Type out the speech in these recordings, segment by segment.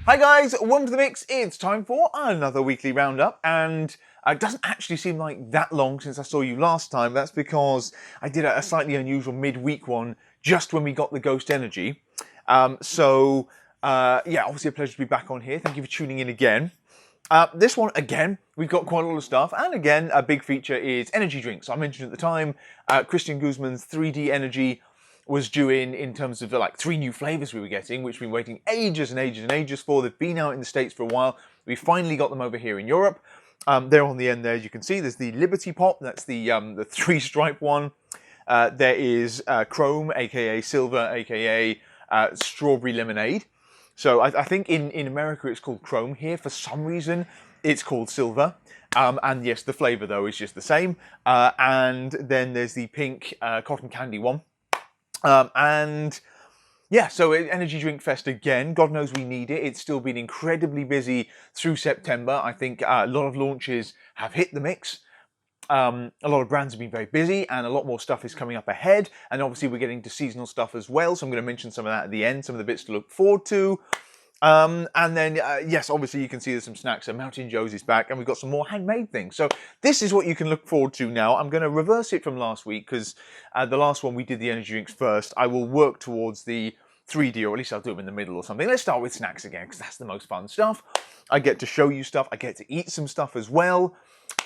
Hi guys, welcome to the mix. It's time for another weekly roundup, and it doesn't actually seem like that long since I saw you last time. That's because I did a slightly unusual midweek one just when we got the Ghost Energy. Yeah, obviously a pleasure to be back on here. Thank you for tuning in again. This one, again, we've got quite a lot of stuff, and again, a big feature is energy drinks. I mentioned at the time, Christian Guzman's 3D Energy was due in terms of the, like, 3 new flavours we were getting, which we've been waiting ages and ages and ages for. They've been out in the States for a while. We finally got them over here in Europe. There on the end there, as you can see, there's the Liberty Pop. That's the 3-stripe one. There is Chrome, aka Silver, aka Strawberry Lemonade. So I think in America it's called Chrome. Here, for some reason, it's called Silver. And yes, the flavour, though, is just the same. And then there's the pink cotton candy one. And yeah, so Energy Drink Fest again. God knows we need it. It's still been incredibly busy through September. I think a lot of launches have hit the mix. A lot of brands have been very busy, and a lot more stuff is coming up ahead. And obviously we're getting to seasonal stuff as well, so I'm going to mention some of that at the end, some of the bits to look forward to. And then, yes, obviously you can see there's some snacks. So Mountain Joe's is back, and we've got some more handmade things. So this is what you can look forward to now. I'm going to reverse it from last week, because the last one we did the energy drinks first. I will work towards the 3D, or at least I'll do them in the middle or something. Let's start with snacks again, because that's the most fun stuff. I get to show you stuff. I get to eat some stuff as well.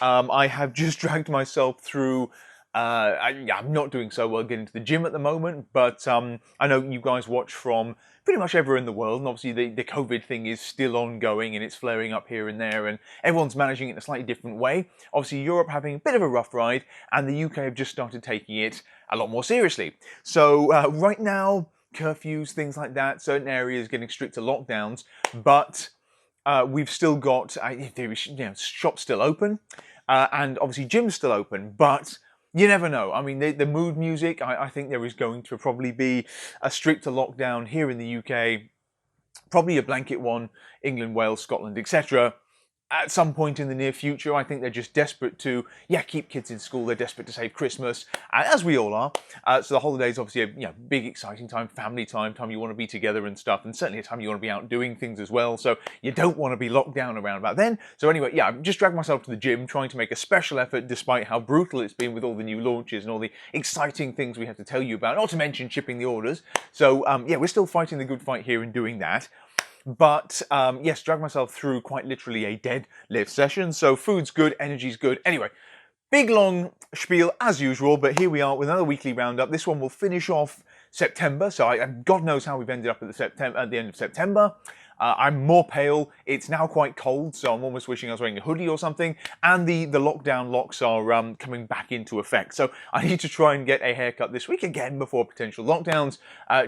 I have just dragged myself through. I'm not doing so well getting to the gym at the moment, but I know you guys watch from pretty much everywhere in the world, and obviously the COVID thing is still ongoing, and it's flaring up here and there, and everyone's managing it in a slightly different way. Obviously Europe having a bit of a rough ride, and the UK have just started taking it a lot more seriously. So right now, curfews, things like that, certain areas getting stricter lockdowns, but we've still got, shops still open, and obviously gyms still open, but you never know. I mean, the mood music, I think there is going to probably be a stricter lockdown here in the UK, probably a blanket one, England, Wales, Scotland, etc. At some point in the near future. I think they're just desperate to, keep kids in school. They're desperate to save Christmas, as we all are. So the holidays, obviously, a big, exciting time, family time you want to be together and stuff, and certainly a time you want to be out doing things as well. So you don't want to be locked down around about then. So anyway, I'm just dragging myself to the gym, trying to make a special effort, despite how brutal it's been with all the new launches and all the exciting things we have to tell you about, not to mention shipping the orders. So we're still fighting the good fight here in doing that. But yes, drag myself through quite literally a deadlift session. So food's good, energy's good. Anyway, big long spiel as usual, but here we are with another weekly roundup. This one will finish off September. So God knows how we've ended up at the end of September. I'm more pale. It's now quite cold, so I'm almost wishing I was wearing a hoodie or something. And the lockdown locks are coming back into effect. So I need to try and get a haircut this week again before potential lockdowns,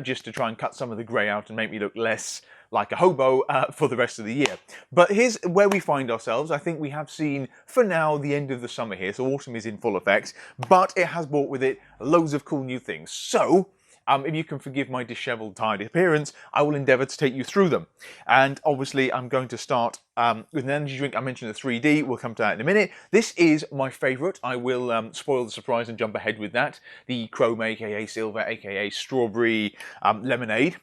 just to try and cut some of the grey out and make me look less like a hobo for the rest of the year. But here's where we find ourselves. I think we have seen, for now, the end of the summer here, so autumn is in full effect, but it has brought with it loads of cool new things. So if you can forgive my dishevelled, tired appearance, I will endeavour to take you through them. And obviously, I'm going to start with an energy drink. I mentioned the 3D. We'll come to that in a minute. This is my favourite. I will spoil the surprise and jump ahead with that. The Chrome, aka Silver, aka Strawberry Lemonade.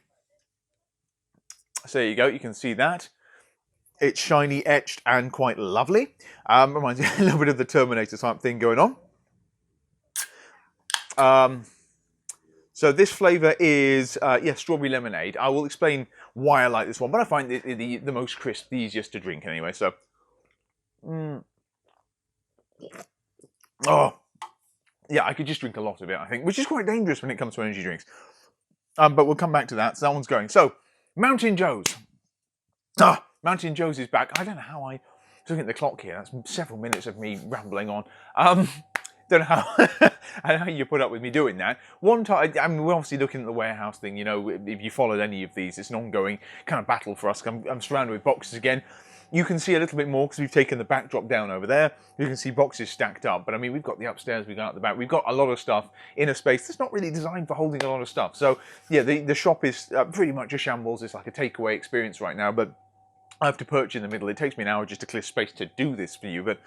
So there you go. You can see that. It's shiny, etched, and quite lovely. Reminds me a little bit of the Terminator type thing going on. So this flavour is, strawberry lemonade. I will explain why I like this one, but I find it the most crisp, the easiest to drink anyway, so. Oh, yeah, I could just drink a lot of it, I think, which is quite dangerous when it comes to energy drinks. But we'll come back to that, so that one's going. So, Mountain Joe's. Mountain Joe's is back. I don't know how I was looking at the clock here. That's several minutes of me rambling on. Don't know how you put up with me doing that. One time, I mean, we're obviously looking at the warehouse thing. You know, if you followed any of these, it's an ongoing kind of battle for us. I'm surrounded with boxes again. You can see a little bit more because we've taken the backdrop down over there. You can see boxes stacked up, but I mean, we've got the upstairs, we've got the back. We've got a lot of stuff in a space that's not really designed for holding a lot of stuff. So yeah, the shop is pretty much a shambles. It's like a takeaway experience right now, but I have to perch in the middle. It takes me an hour just to clear space to do this for you. But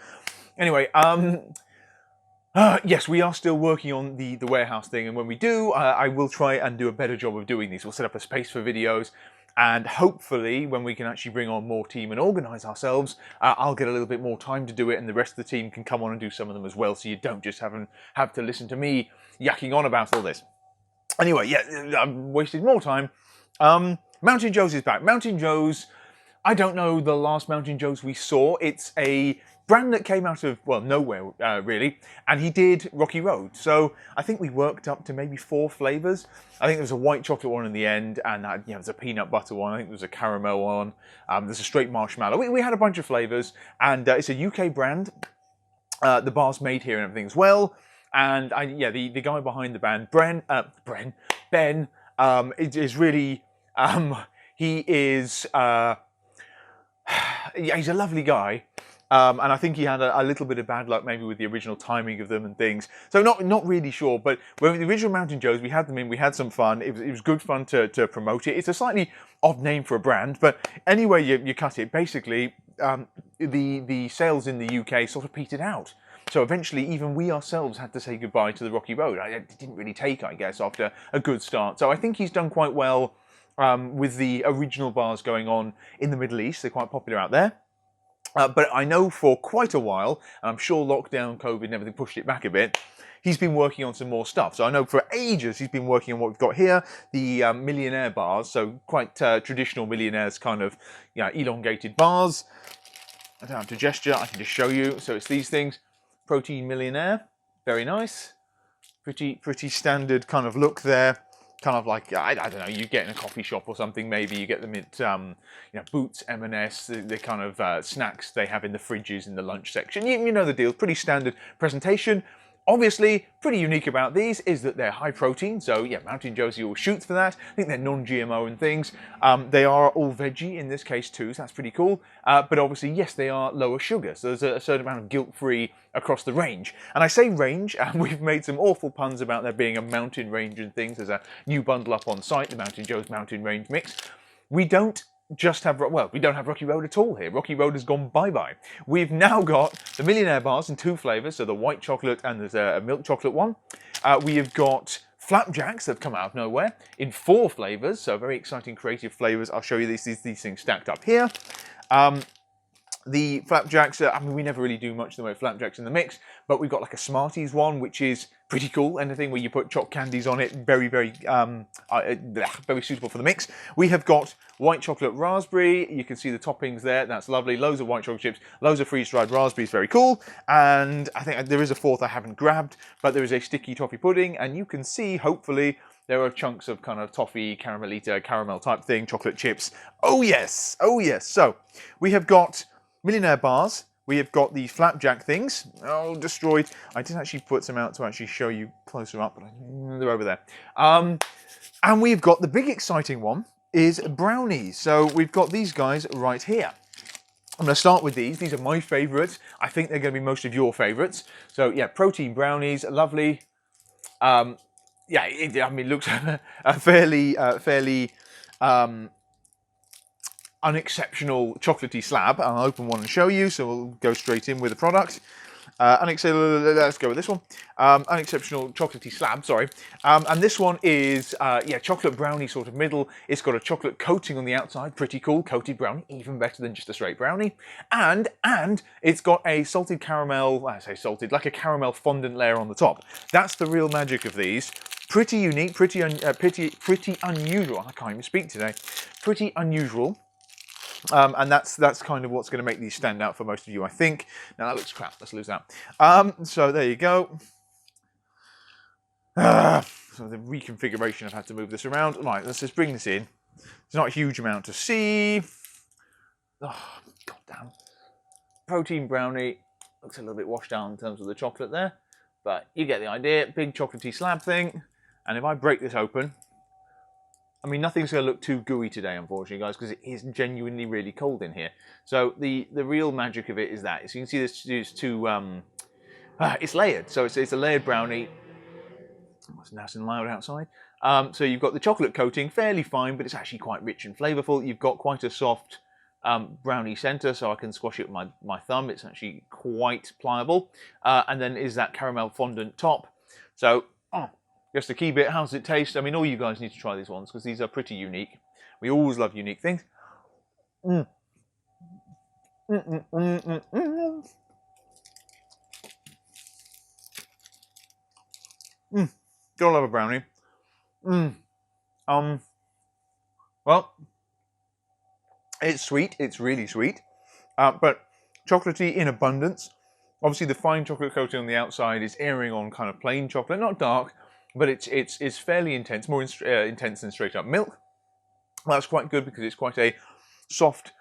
anyway, yes, we are still working on the warehouse thing, and when we do, I will try and do a better job of doing these. We'll set up a space for videos, And hopefully, when we can actually bring on more team and organise ourselves, I'll get a little bit more time to do it, and the rest of the team can come on and do some of them as well, so you don't just have to listen to me yakking on about all this. Anyway, yeah, I've wasted more time. Mountain Joe's is back. Mountain Joe's, I don't know the last Mountain Joe's we saw. It's a brand that came out of, well, nowhere, really, and he did Rocky Road. So I think we worked up to maybe 4 flavours. I think there was a white chocolate one in the end, and there's a peanut butter one. I think there's a caramel one. There's a straight marshmallow. We had a bunch of flavours, and it's a UK brand. The bar's made here and everything as well. And the guy behind the band, Ben, is really, he is, he's a lovely guy. And I think he had a little bit of bad luck maybe with the original timing of them and things. So not really sure, but when the original Mountain Joe's, we had them in, we had some fun. It was good fun to promote it. It's a slightly odd name for a brand, but anyway you cut it, basically the sales in the UK sort of petered out. So eventually even we ourselves had to say goodbye to the Rocky Road. It didn't really take, I guess, after a good start. So I think he's done quite well with the original bars going on in the Middle East. They're quite popular out there. But I know for quite a while, and I'm sure lockdown, COVID and everything pushed it back a bit, he's been working on some more stuff. So I know for ages he's been working on what we've got here, the Millionaire Bars, so quite traditional Millionaires kind of elongated bars. I don't have to gesture, I can just show you. So it's these things. Protein Millionaire, very nice. Pretty standard kind of look there. Kind of like, I don't know, you get in a coffee shop or something, maybe you get them at Boots, M&S, the kind of snacks they have in the fridges in the lunch section. You know the deal, pretty standard presentation. Obviously, pretty unique about these is that they're high protein, so yeah, Mountain Joe's always shoots for that. I think they're non-GMO and things. They are all veggie in this case too, so that's pretty cool. But obviously, yes, they are lower sugar, so there's a certain amount of guilt-free across the range. And I say range, and we've made some awful puns about there being a mountain range and things. There's a new bundle up on site, the Mountain Joe's Mountain Range Mix. We don't just have, well, we don't have Rocky Road at all here. Rocky Road has gone bye-bye. We've now got the Millionaire Bars in 2 flavours, so the white chocolate and there's a milk chocolate one. We have got flapjacks that have come out of nowhere in 4 flavours, so very exciting creative flavours. I'll show you these things stacked up here. The flapjacks, I mean, we never really do much in the way of flapjacks in the mix, but we've got like a Smarties one, which is pretty cool. Anything where you put choc candies on it, very suitable for the mix. We have got white chocolate raspberry. You can see the toppings there. That's lovely. Loads of white chocolate chips, loads of freeze-dried raspberries. Very cool. And I think there is a 4th I haven't grabbed, but there is a sticky toffee pudding, and you can see, hopefully, there are chunks of kind of toffee, caramelita, caramel type thing, chocolate chips. Oh yes, oh yes. So we have got Millionaire Bars, we have got the flapjack things, oh, destroyed. I did actually put some out to actually show you closer up, but they're over there. And we've got the big exciting one is brownies. So we've got these guys right here. I'm going to start with these. These are my favourites. I think they're going to be most of your favourites. So yeah, protein brownies, lovely. Yeah, I mean, it looks a fairly unexceptional chocolatey slab. I'll open one and show you, so we'll go straight in with the product. Let's go with this one. Unexceptional chocolatey slab, sorry. And this one is, chocolate brownie sort of middle. It's got a chocolate coating on the outside, pretty cool, coated brownie, even better than just a straight brownie. And it's got a salted caramel, I say salted, like a caramel fondant layer on the top. That's the real magic of these. Pretty unique, pretty unusual. I can't even speak today. Pretty unusual. And that's kind of what's going to make these stand out for most of you, I think. Now that looks crap, let's lose that. So there you go. So the reconfiguration, I've had to move this around. Right, let's just bring this in. There's not a huge amount to see. Oh, goddamn. Protein brownie. Looks a little bit washed out in terms of the chocolate there. But you get the idea. Big chocolatey slab thing. And if I break this open, I mean, nothing's going to look too gooey today, unfortunately, guys, because it is genuinely really cold in here. So the real magic of it is that. So you can see this is it's layered. So it's a layered brownie. It's nice and loud outside. So you've got the chocolate coating, fairly fine, but it's actually quite rich and flavourful. You've got quite a soft brownie centre, so I can squash it with my thumb. It's actually quite pliable. And then is that caramel fondant top. So, just the key bit, how does it taste? I mean, all you guys need to try these ones because these are pretty unique. We always love unique things. Gotta love a brownie. Well, it's sweet. It's really sweet, but chocolatey in abundance. Obviously, the fine chocolate coating on the outside is erring on kind of plain chocolate, not dark, but it's fairly intense, more intense than straight up milk. That's quite good because it's quite a soft,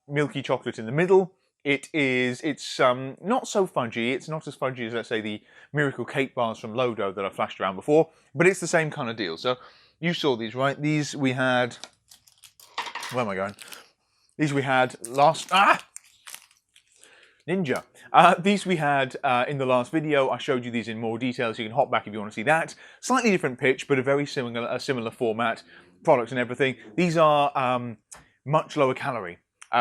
milky chocolate in the middle. It's not so fudgy. It's not as fudgy as, let's say, the Miracle Cake bars from Lodo that I flashed around before, but it's the same kind of deal. So you saw these, right? These we had. Where am I going? These we had last. Ninja. These we had in the last video. I showed you these in more detail, so you can hop back if you want to see that. Slightly different pitch, but a very similar format, product and everything. These are much lower calorie,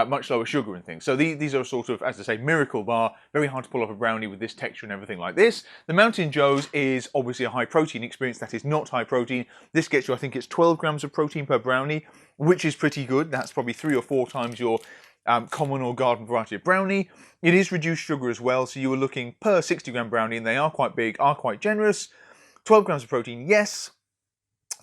much lower sugar and things. So these are sort of, as I say, miracle bar. Very hard to pull off a brownie with this texture and everything like this. The Mountain Joe's is obviously a high protein experience. That is not high protein. This gets you, I think it's 12 grams of protein per brownie, which is pretty good. That's probably 3 or 4 times your common or garden variety of brownie. It is reduced sugar as well, so you were looking per 60 gram brownie, and they are quite big, are quite generous. 12 grams of protein, yes.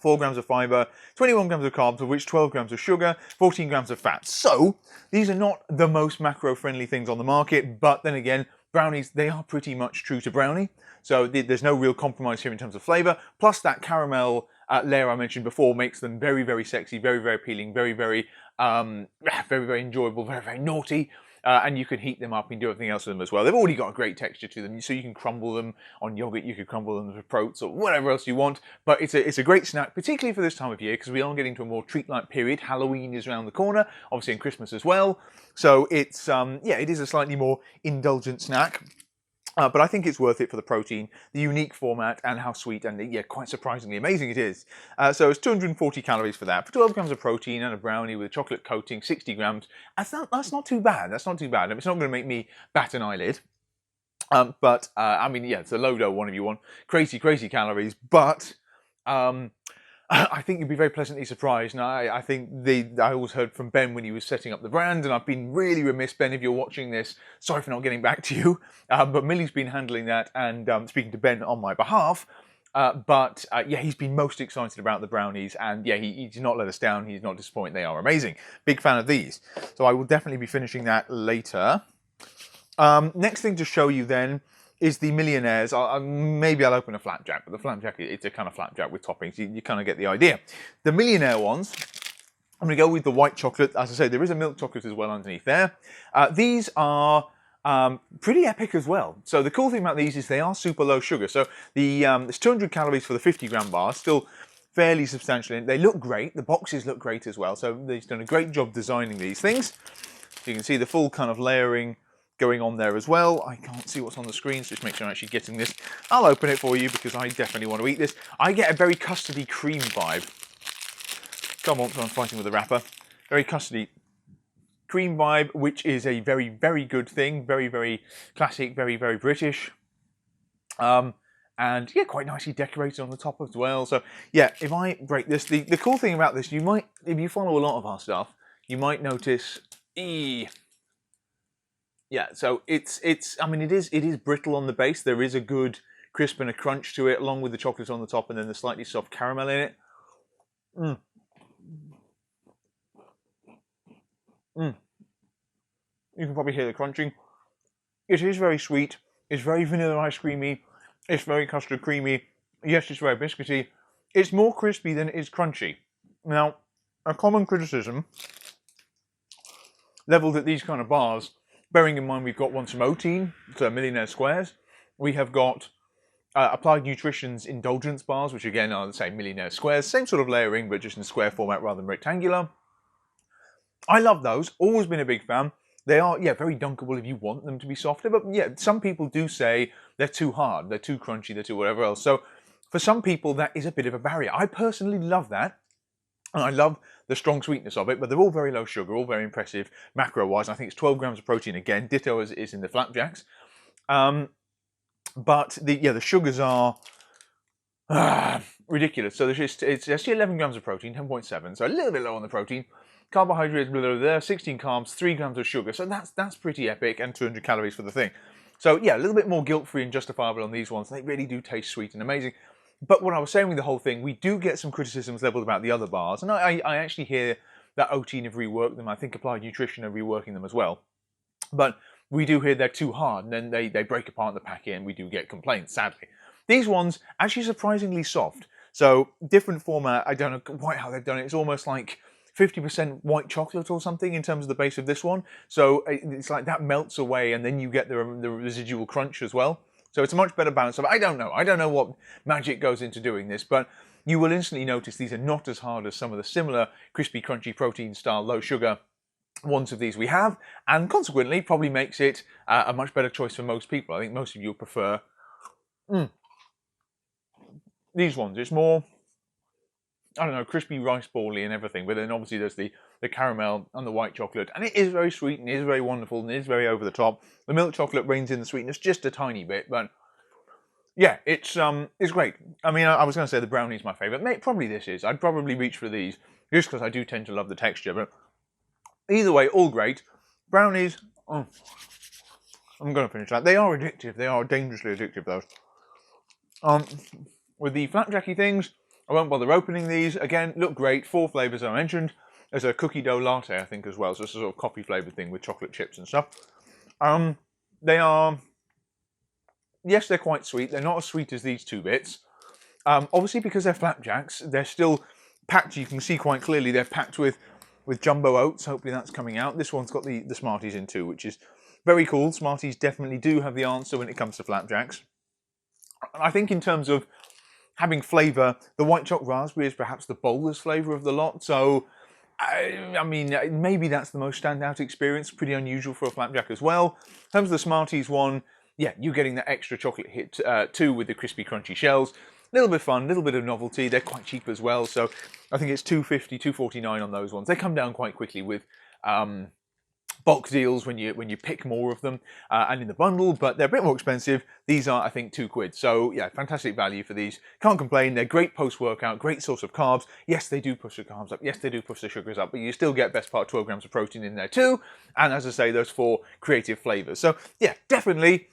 4 grams of fibre, 21 grams of carbs, of which 12 grams of sugar, 14 grams of fat. So, these are not the most macro-friendly things on the market, but then again, brownies, they are pretty much true to brownie. So there's no real compromise here in terms of flavour. Plus that caramel layer I mentioned before makes them very, very sexy, very, very appealing, very, very enjoyable, very, very naughty. And you can heat them up and do everything else with them as well. They've already got a great texture to them, so you can crumble them on yogurt, you could crumble them with oats or whatever else you want. But it's a great snack, particularly for this time of year, because we are getting to a more treat-like period. Halloween is around the corner, obviously, and Christmas as well. So it's yeah, it is a slightly more indulgent snack. But I think it's worth it for the protein, the unique format, and how sweet and, yeah, quite surprisingly amazing it is. So it's 240 calories for that. For 12 grams of protein and a brownie with a chocolate coating, 60 grams, that's not too bad. That's not too bad. It's not going to make me bat an eyelid. I mean, yeah, it's a Lodo one if you want. Crazy, crazy calories. But I think you'd be very pleasantly surprised. And I think I always heard from Ben when he was setting up the brand, and I've been really remiss, Ben, if you're watching this, sorry for not getting back to you, but Millie's been handling that and speaking to Ben on my behalf. Yeah, he's been most excited about the brownies, and yeah, he's not let us down. He's not disappointed. They are amazing. Big fan of these. So I will definitely be finishing that later. Next thing to show you then is the Millionaires. Maybe I'll open a flapjack, but the flapjack, it's a kind of flapjack with toppings. You kind of get the idea. The Millionaire ones, I'm going to go with the white chocolate. As I say, there is a milk chocolate as well underneath there. These are pretty epic as well. So the cool thing about these is they are super low sugar. So there's 200 calories for the 50 gram bar, still fairly substantial. They look great. The boxes look great as well. So they've done a great job designing these things. So you can see the full kind of layering going on there as well. I can't see what's on the screen, so just make sure I'm actually getting this. I'll open it for you because I definitely want to eat this. I get a very custardy cream vibe. Come on, I'm fighting with the wrapper. Very custardy cream vibe, which is a very, very good thing. Very, very classic, very, very British. And yeah, quite nicely decorated on the top as well. So yeah, if I break this, the cool thing about this, you might, if you follow a lot of our stuff, you might notice, yeah, so I mean, it is brittle on the base. There is a good crisp and a crunch to it, along with the chocolate on the top and then the slightly soft caramel in it. You can probably hear the crunching. It is very sweet. It's very vanilla ice creamy. It's very custard creamy. Yes, it's very biscuity. It's more crispy than it is crunchy. Now, a common criticism levelled at these kind of bars, bearing in mind we've got one from Oteen, so Millionaire Squares. We have got Applied Nutrition's Indulgence bars, which again are the same Millionaire Squares. Same sort of layering, but just in square format rather than rectangular. I love those. Always been a big fan. They are, yeah, very dunkable if you want them to be softer. But yeah, some people do say they're too hard, they're too crunchy, they're too whatever else. So for some people, that is a bit of a barrier. I personally love that. And I love the strong sweetness of it, but they're all very low sugar, all very impressive macro-wise. I think it's 12 grams of protein again, ditto as it is in the flapjacks. But the sugars are ridiculous. So it's actually 11 grams of protein, 10.7, so a little bit low on the protein. Carbohydrates below there, 16 carbs, 3 grams of sugar. So that's pretty epic, and 200 calories for the thing. So yeah, a little bit more guilt-free and justifiable on these ones. They really do taste sweet and amazing. But what I was saying with the whole thing, we do get some criticisms leveled about the other bars, and I actually hear that OT have reworked them. I think Applied Nutrition are reworking them as well. But we do hear they're too hard, and then they break apart in the packet, and we do get complaints, sadly. These ones, actually surprisingly soft. So, different format, I don't know quite how they've done it. It's almost like 50% white chocolate or something in terms of the base of this one. So, it's like that melts away, and then you get the residual crunch as well. So, it's a much better balance of, I don't know what magic goes into doing this, but you will instantly notice these are not as hard as some of the similar crispy, crunchy, protein-style, low-sugar ones of these we have, and consequently probably makes it a much better choice for most people. I think most of you prefer these ones. It's more, I don't know, crispy rice ball-y and everything, but then obviously there's the caramel and the white chocolate, and it is very sweet and it is very wonderful and it is very over the top. The milk chocolate reins in the sweetness just a tiny bit, but yeah, it's great. I mean, I was going to say the brownie's my favourite. Probably this is. I'd probably reach for these just because I do tend to love the texture, but either way, all great. Brownies, I'm going to finish that. They are addictive. They are dangerously addictive, those. With the flapjacky things, I won't bother opening these. Again, look great. 4 flavours I mentioned. There's a cookie dough latte, I think, as well. So it's a sort of coffee flavoured thing with chocolate chips and stuff. They are, yes, they're quite sweet. They're not as sweet as these 2 bits. Obviously, because they're flapjacks, they're still packed. You can see quite clearly they're packed with jumbo oats. Hopefully that's coming out. This one's got the Smarties in too, which is very cool. Smarties definitely do have the answer when it comes to flapjacks. I think in terms of having flavour, the white chocolate raspberry is perhaps the boldest flavour of the lot. So, I mean, maybe that's the most standout experience. Pretty unusual for a flapjack as well. In terms of the Smarties one, yeah, you're getting that extra chocolate hit too with the crispy, crunchy shells. A little bit of fun, a little bit of novelty. They're quite cheap as well, so I think it's $2.50, $2.49 on those ones. They come down quite quickly with bulk deals when you pick more of them and in the bundle, but they're a bit more expensive. These are, I think, £2. So yeah, fantastic value for these. Can't complain. They're great post-workout, great source of carbs. Yes, they do push the carbs up. Yes, they do push the sugars up, but you still get best part 12 grams of protein in there too. And as I say, those 4 creative flavors. So yeah, definitely.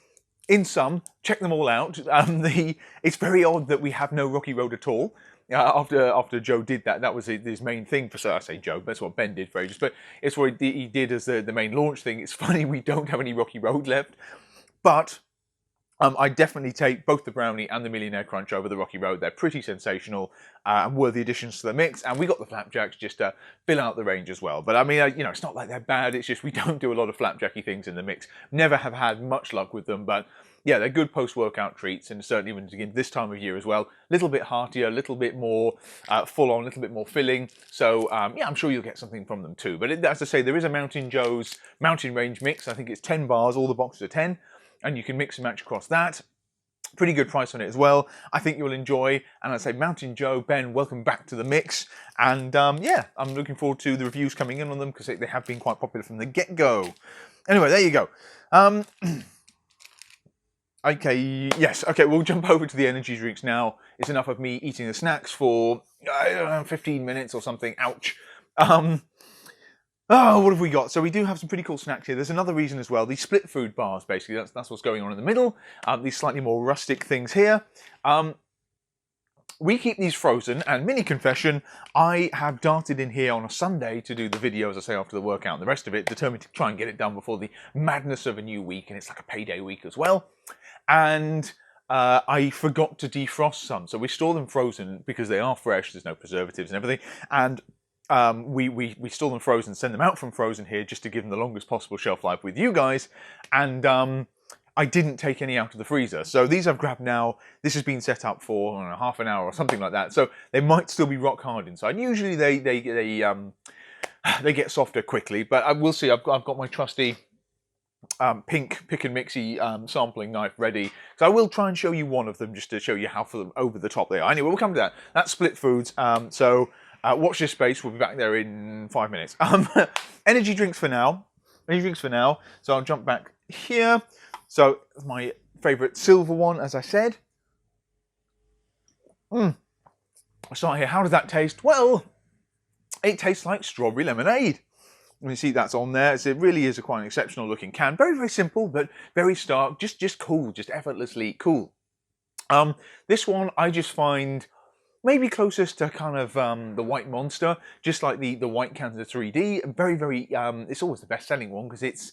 In sum, check them all out. It's very odd that we have no Rocky Road at all. After Joe did that was his main thing for, so I say Joe, that's what Ben did for ages, but it's what he did as the main launch thing. It's funny we don't have any Rocky Road left, but I definitely take both the Brownie and the Millionaire Crunch over the Rocky Road. They're pretty sensational and worthy additions to the mix, and we got the Flapjacks just to fill out the range as well. But I mean, you know, it's not like they're bad, it's just we don't do a lot of Flapjacky things in the mix. Never have had much luck with them, but yeah, they're good post-workout treats, and certainly when again this time of year as well. A little bit heartier, a little bit more full-on, a little bit more filling. So yeah, I'm sure you'll get something from them too. But as I say, there is a Mountain Joe's Mountain Range mix. I think it's 10 bars, all the boxes are 10. And you can mix and match across that. Pretty good price on it as well. I think you'll enjoy. And I'd say Mountain Joe, Ben, welcome back to the mix. And yeah, I'm looking forward to the reviews coming in on them because they have been quite popular from the get-go. Anyway, there you go. Okay, yes, okay, we'll jump over to the energy drinks now. It's enough of me eating the snacks for, I don't know, 15 minutes or something. Ouch. Oh, what have we got? So we do have some pretty cool snacks here. There's another reason as well. These split food bars, basically. That's what's going on in the middle. These slightly more rustic things here. We keep these frozen, and mini confession, I have darted in here on a Sunday to do the video, as I say, after the workout and the rest of it, determined to try and get it done before the madness of a new week, and it's like a payday week as well. And I forgot to defrost some. So we store them frozen because they are fresh, there's no preservatives and everything. And we store them frozen, send them out from frozen here just to give them the longest possible shelf life with you guys. And I didn't take any out of the freezer. So these I've grabbed now. This has been set up for, I don't know, half an hour or something like that. So they might still be rock hard inside. Usually they get softer quickly, but we'll see. I've got my trusty pink pick and mixy sampling knife ready. So I will try and show you one of them just to show you how over the top they are. Anyway, we'll come to that. That's Split Foods. Watch this space. We'll be back there in 5 minutes. Energy drinks for now. Energy drinks for now. So I'll jump back here. So my favourite silver one, as I said. I start here. How does that taste? Well, it tastes like strawberry lemonade. You see that's on there. It really is a quite an exceptional looking can. Very, very simple, but very stark. Just cool. Just effortlessly cool. This one I just find maybe closest to kind of the White Monster, just like the White cans of 3D. Very, very. It's always the best-selling one because it's.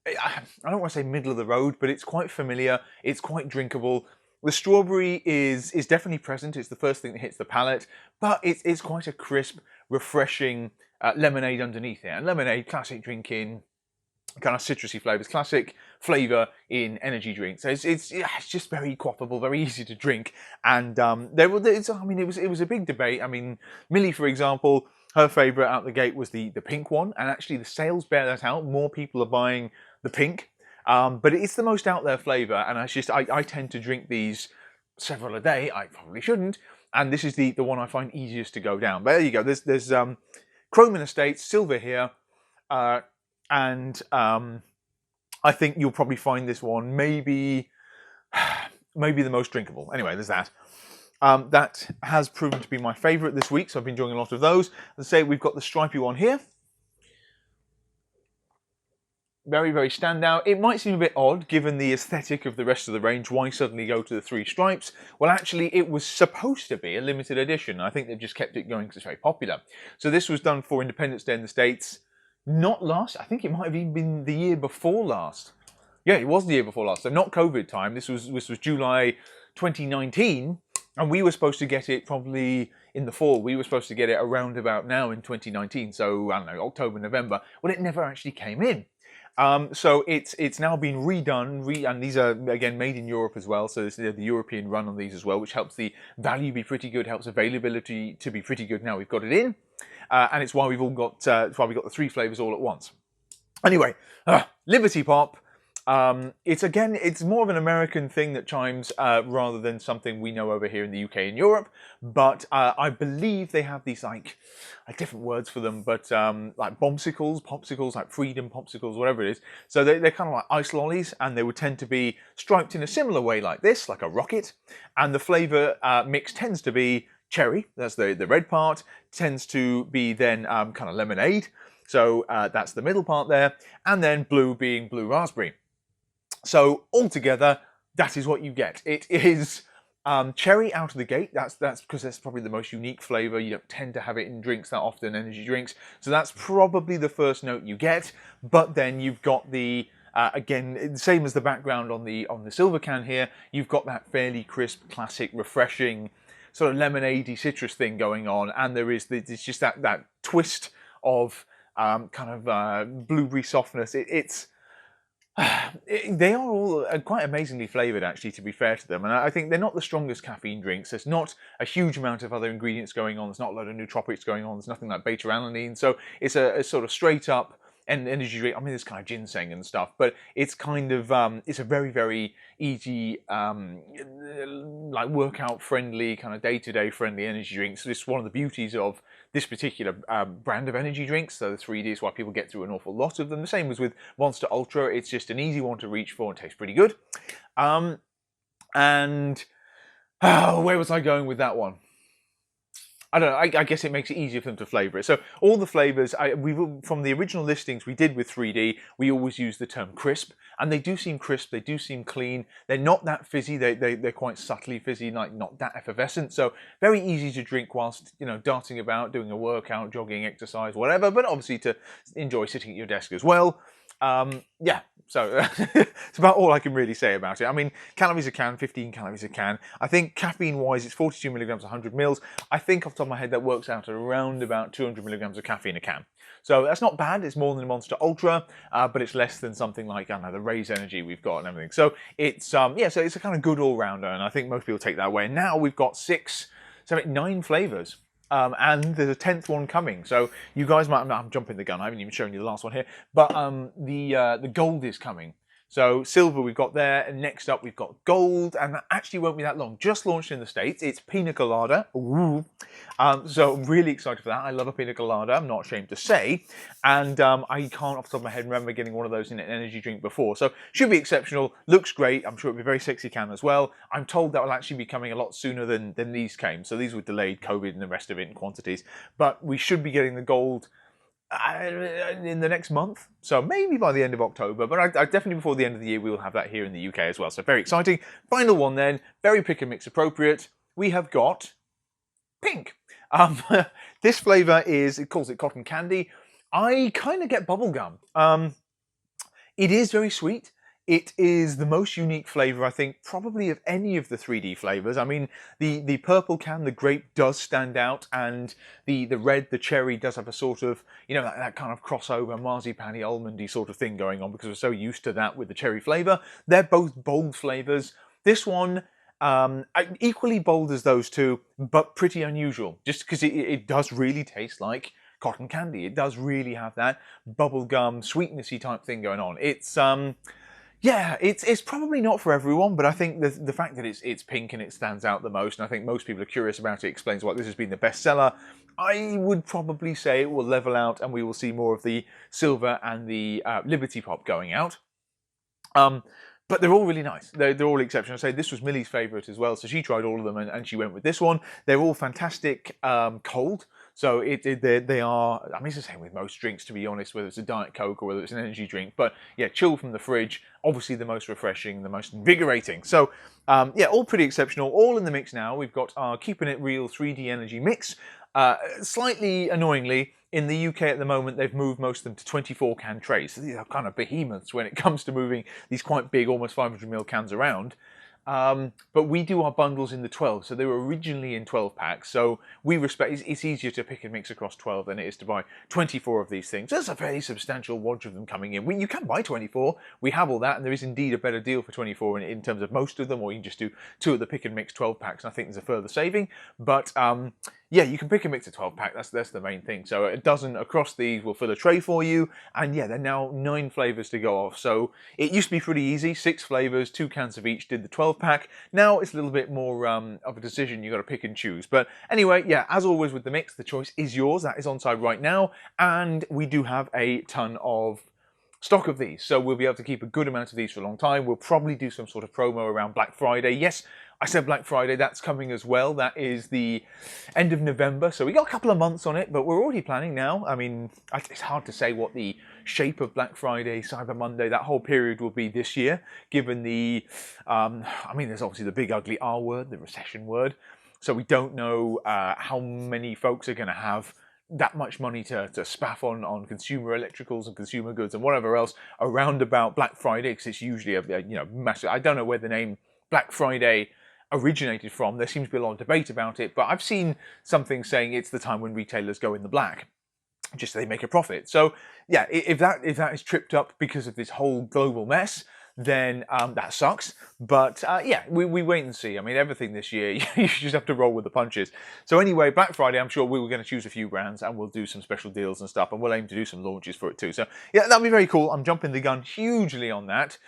I don't want to say middle of the road, but it's quite familiar. It's quite drinkable. The strawberry is definitely present. It's the first thing that hits the palate, but it's quite a crisp, refreshing lemonade underneath it. And lemonade, classic drinking, kind of citrusy flavors, classic flavor in energy drinks. So it's just very quaffable, very easy to drink. And it was a big debate. I mean, Millie, for example, her favorite out the gate was the pink one, and actually the sales bear that out. More people are buying the pink, but it's the most out there flavor, and I tend to drink these several a day. I probably shouldn't, and this is the one I find easiest to go down. But there you go. There's Chrome Estates, silver here. And I think you'll probably find this one maybe the most drinkable. Anyway, there's that. That has proven to be my favourite this week, so I've been enjoying a lot of those. As I say, we've got the stripy one here. Very, very standout. It might seem a bit odd, given the aesthetic of the rest of the range, why suddenly go to the 3 stripes? Well, actually, it was supposed to be a limited edition. I think they've just kept it going because it's very popular. So this was done for Independence Day in the States. Not last, I think it might have even been the year before last. Yeah, it was the year before last, so not COVID time. This was July 2019, and we were supposed to get it probably in the fall. We were supposed to get it around about now in 2019, so I don't know, October, November. Well, it never actually came in. So it's now been redone, and these are again made in Europe as well. So this is the European run on these as well, which helps the value be pretty good, helps availability to be pretty good. Now we've got it in, and it's why we've all got it's why we got the 3 flavors all at once. Anyway, Liberty Pop. It's more of an American thing that chimes rather than something we know over here in the UK and Europe. But I believe they have these like different words for them, but like popsicles, like freedom popsicles, whatever it is. So they're kind of like ice lollies, and they would tend to be striped in a similar way like this, like a rocket. And the flavour mix tends to be cherry, that's the red part, tends to be then kind of lemonade. So that's the middle part there, and then blue being blue raspberry. So altogether, that is what you get. It is cherry out of the gate. That's because that's probably the most unique flavour. You don't tend to have it in drinks that often, energy drinks. So that's probably the first note you get. But then you've got the again, same as the background on the silver can here. You've got that fairly crisp, classic, refreshing sort of lemonade-y citrus thing going on, and it's just that twist of kind of blueberry softness. They are all quite amazingly flavoured, actually, to be fair to them. And I think they're not the strongest caffeine drinks. There's not a huge amount of other ingredients going on. There's not a load of nootropics going on. There's nothing like beta-alanine. So it's a sort of straight-up energy drink. I mean, there's kind of ginseng and stuff, but it's kind of it's a very, very easy, like workout-friendly, kind of day-to-day friendly energy drink. So this is one of the beauties of this particular brand of energy drinks. So the 3D is why people get through an awful lot of them. The same as with Monster Ultra. It's just an easy one to reach for and tastes pretty good. Where was I going with that one? I don't know, I guess it makes it easier for them to flavour it. So all the flavours, from the original listings we did with 3D, we always use the term crisp. And they do seem crisp, they do seem clean. They're not that fizzy, they're quite subtly fizzy, like not that effervescent. So very easy to drink whilst, darting about, doing a workout, jogging, exercise, whatever. But obviously to enjoy sitting at your desk as well. Yeah, so it's about all I can really say about it. I mean, calories a can, 15 calories a can. I think caffeine-wise, it's 42 milligrams, 100 mils. I think off the top of my head, that works out at around about 200 milligrams of caffeine a can. So that's not bad. It's more than the Monster Ultra, but it's less than something like, I don't know, the Raise Energy we've got and everything. So it's, yeah, so it's a kind of good all-rounder, and I think most people take that away. And now we've got 9 flavours. And there's a 10th one coming. So you guys might, I'm jumping the gun, I haven't even shown you the last one here, but the gold is coming. So silver we've got there, and next up we've got gold, and that actually won't be that long. Just launched in the States. It's Pina Colada. Ooh. So I'm really excited for that. I love a Pina Colada, I'm not ashamed to say. And I can't off the top of my head remember getting one of those in an energy drink before. So should be exceptional, looks great. I'm sure it'll be a very sexy can as well. I'm told that will actually be coming a lot sooner than these came. So these were delayed, COVID and the rest of it in quantities. But we should be getting the gold in the next month, so maybe by the end of October, but I definitely before the end of the year we will have that here in the UK as well, so very exciting. Final one then, very pick and mix appropriate, we have got pink. This flavour is, it calls it cotton candy. I kind of get bubblegum. It is very sweet. It is the most unique flavour, I think, probably of any of the 3D flavours. I mean, the purple can, the grape, does stand out, and the red, the cherry, does have a sort of, you know, that kind of crossover, marzipan-y, almondy sort of thing going on, because we're so used to that with the cherry flavour. They're both bold flavours. This one, equally bold as those two, but pretty unusual, just because it does really taste like cotton candy. It does really have that bubblegum, sweetnessy type thing going on. It's... yeah, it's probably not for everyone, but I think the fact that it's pink and it stands out the most, and I think most people are curious about it, explains why this has been the bestseller. I would probably say it will level out and we will see more of the silver and the Liberty Pop going out. But they're all really nice. They're all exceptional. I say this was Millie's favourite as well, so she tried all of them and she went with this one. They're all fantastic cold. So they are, I mean, it's the same with most drinks, to be honest, whether it's a Diet Coke or whether it's an energy drink. But yeah, chilled from the fridge, obviously the most refreshing, the most invigorating. So yeah, all pretty exceptional, all in the mix now. We've got our Keeping It Real 3D Energy Mix. Slightly annoyingly, in the UK at the moment, they've moved most of them to 24 can trays. So these are kind of behemoths when it comes to moving these quite big, almost 500ml cans around. But we do our bundles in the 12, so they were originally in 12 packs, so we respect, it's easier to pick and mix across 12 than it is to buy 24 of these things. There's a fairly substantial wodge of them coming in. You can buy 24, we have all that, and there is indeed a better deal for 24 in terms of most of them, or you can just do 2 of the pick and mix 12 packs, and I think there's a further saving. But yeah, you can pick and mix a 12 pack, that's the main thing. So a dozen across these will fill a tray for you, and yeah, they're now 9 flavours to go off. So it used to be pretty easy, 6 flavours, 2 cans of each did the 12 pack. Now it's a little bit more of a decision, you've got to pick and choose. But anyway, yeah, as always with the mix, the choice is yours. That is on side right now, and we do have a ton of stock of these, so we'll be able to keep a good amount of these for a long time. We'll probably do some sort of promo around Black Friday. Yes, I said Black Friday, that's coming as well. That is the end of November, so we got a couple of months on it, but we're already planning now. I mean, it's hard to say what the shape of Black Friday, Cyber Monday, that whole period will be this year, given the, I mean, there's obviously the big ugly R word, the recession word, so we don't know how many folks are going to have that much money to spaff on consumer electricals and consumer goods and whatever else around about Black Friday, because it's usually a you know, massive, I don't know where the name Black Friday originated from. There seems to be a lot of debate about it, but I've seen something saying it's the time when retailers go in the black, just so they make a profit. So yeah, if that is tripped up because of this whole global mess, then that sucks. But yeah, we wait and see. I mean, everything this year, you just have to roll with the punches. So anyway, Black Friday, I'm sure we were going to choose a few brands and we'll do some special deals and stuff, and we'll aim to do some launches for it too. So yeah, that'll be very cool. I'm jumping the gun hugely on that.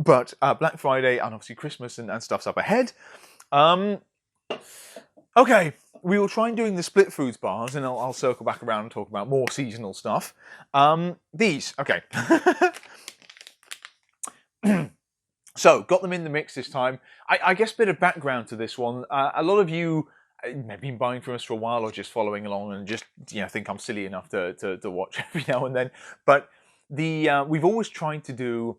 But Black Friday and obviously Christmas and stuff's up ahead. Okay, we will try and doing the split foods bars, and I'll circle back around and talk about more seasonal stuff. These, okay. So, got them in the mix this time. I guess a bit of background to this one. A lot of you have been buying from us for a while or just following along and just, you know, think I'm silly enough to watch every now and then. But we've always tried to do,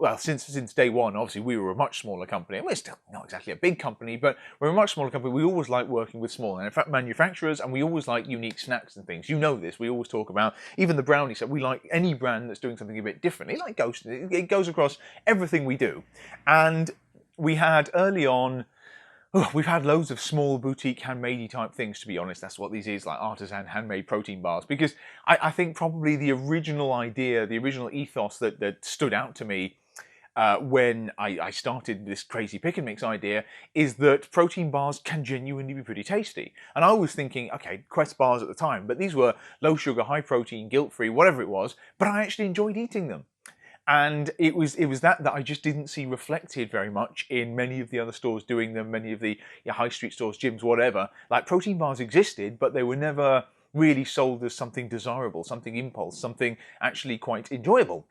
well, since day one, obviously we were a much smaller company, and we're still not exactly a big company, but we're a much smaller company. We always like working with small manufacturers, and we always like unique snacks and things. You know this, we always talk about, even the Brownie set, we like any brand that's doing something a bit different. It like it goes across everything we do. And we had early on, we've had loads of small boutique handmade type things, to be honest. That's what these is, like artisan handmade protein bars, because I think probably the original idea, the original ethos that stood out to me when I started this crazy pick and mix idea is that protein bars can genuinely be pretty tasty. And I was thinking, okay, Quest bars at the time, but these were low sugar, high protein, guilt-free, whatever it was, but I actually enjoyed eating them. And it was that I just didn't see reflected very much in many of the other stores doing them, many of the high street stores, gyms, whatever. Like, protein bars existed, but they were never really sold as something desirable, something impulse, something actually quite enjoyable.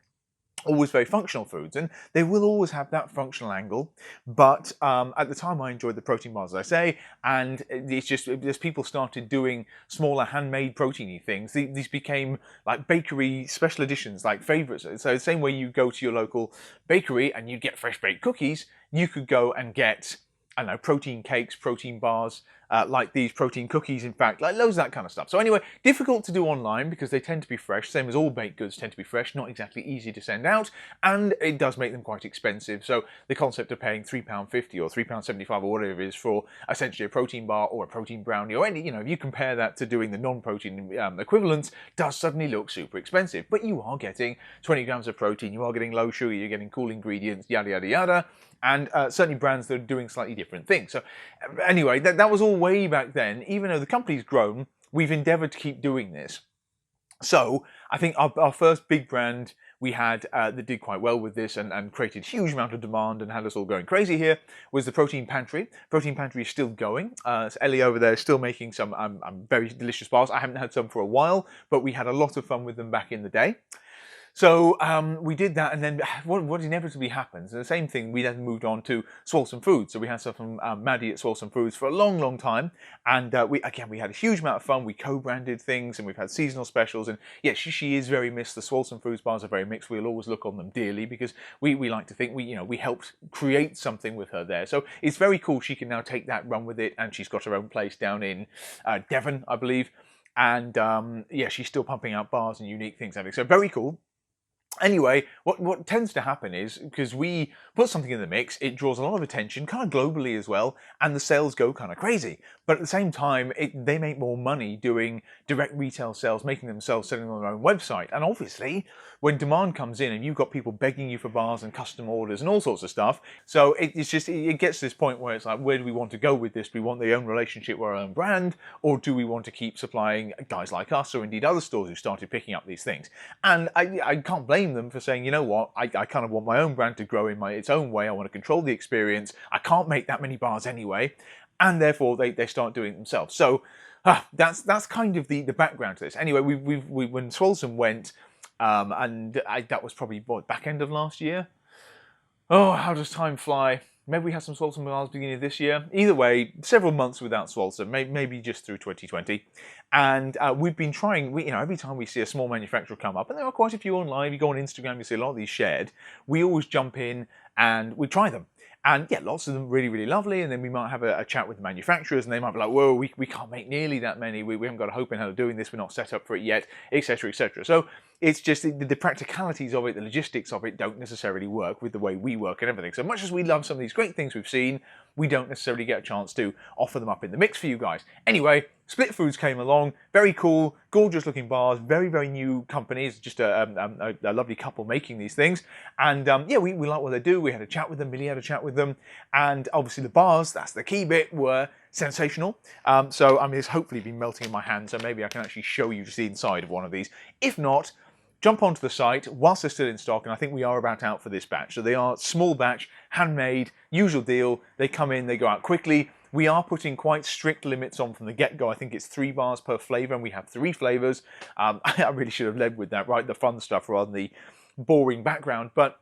Always very functional foods, and they will always have that functional angle. But at the time, I enjoyed the protein bars, as I say, and it's just as people started doing smaller handmade proteiny things, these became like bakery special editions, like Flavours. So the same way you go to your local bakery and you get fresh baked cookies, you could go and get, I don't know, protein cakes, protein bars, like these, protein cookies, in fact, like loads of that kind of stuff. So anyway, difficult to do online because they tend to be fresh, same as all baked goods tend to be fresh, not exactly easy to send out, and it does make them quite expensive. So the concept of paying £3.50 or £3.75 or whatever it is for essentially a protein bar or a protein brownie or any, if you compare that to doing the non-protein equivalents, does suddenly look super expensive. But you are getting 20 grams of protein, you are getting low sugar, you're getting cool ingredients, yada, yada, yada, and certainly brands that are doing slightly different things. So anyway, that was all way back then. Even though the company's grown, we've endeavoured to keep doing this. So I think our first big brand we had that did quite well with this and created a huge amount of demand and had us all going crazy here was the Protein Pantry. Protein Pantry is still going. So Ellie over there is still making some very delicious bars. I haven't had some for a while, but we had a lot of fun with them back in the day. So we did that, and then what inevitably happens, and the same thing, we then moved on to Swolesome Foods. So we had stuff from Maddie at Swolesome Foods for a long, long time, and we had a huge amount of fun. We co-branded things, and we've had seasonal specials, and yeah, she is very missed. The Swolesome Foods bars are very mixed. We'll always look on them dearly because we like to think we helped create something with her there. So it's very cool. She can now take that, run with it, and she's got her own place down in Devon, I believe. And yeah, she's still pumping out bars and unique things. So very cool. Anyway, what tends to happen is, because we put something in the mix, it draws a lot of attention, kind of globally as well, and the sales go kind of crazy. But at the same time, they make more money doing direct retail sales, making themselves selling on their own website. And obviously, when demand comes in and you've got people begging you for bars and custom orders and all sorts of stuff, so it gets to this point where it's like, where do we want to go with this? Do we want their own relationship with our own brand, or do we want to keep supplying guys like us, or indeed other stores who started picking up these things? And I can't blame them for saying, you know what, I kind of want my own brand to grow in its own way. I want to control the experience. I can't make that many bars anyway, and therefore they start doing it themselves. So that's kind of the background to this. Anyway, we when Swolesome went, that was probably back end of last year. Oh, how does time fly? Maybe we had some Swolesome bars beginning of this year. Either way, several months without Swolesome, maybe just through 2020. And we've been trying, every time we see a small manufacturer come up, and there are quite a few online, you go on Instagram, you see a lot of these shared, we always jump in and we try them. And yeah, lots of them really, really lovely. And then we might have a chat with the manufacturers and they might be like, whoa, we can't make nearly that many. We haven't got a hope in how doing this. We're not set up for it yet, etc., etc. So it's just the practicalities of it, the logistics of it don't necessarily work with the way we work and everything. So much as we love some of these great things we've seen, we don't necessarily get a chance to offer them up in the mix for you guys. Anyway, Split Foods came along, very cool, gorgeous looking bars, very, very new companies, just a lovely couple making these things. And yeah, we like what they do. We had a chat with them, Millie had a chat with them. And obviously the bars, that's the key bit, were sensational. So I mean, it's hopefully been melting in my hand, so maybe I can actually show you just the inside of one of these. If not, jump onto the site whilst they're still in stock, and I think we are about out for this batch. So they are small batch, handmade, usual deal. They come in, they go out quickly. We are putting quite strict limits on from the get-go. I think it's 3 bars per flavour, and we have 3 flavours. I really should have led with that, right? The fun stuff rather than the boring background. But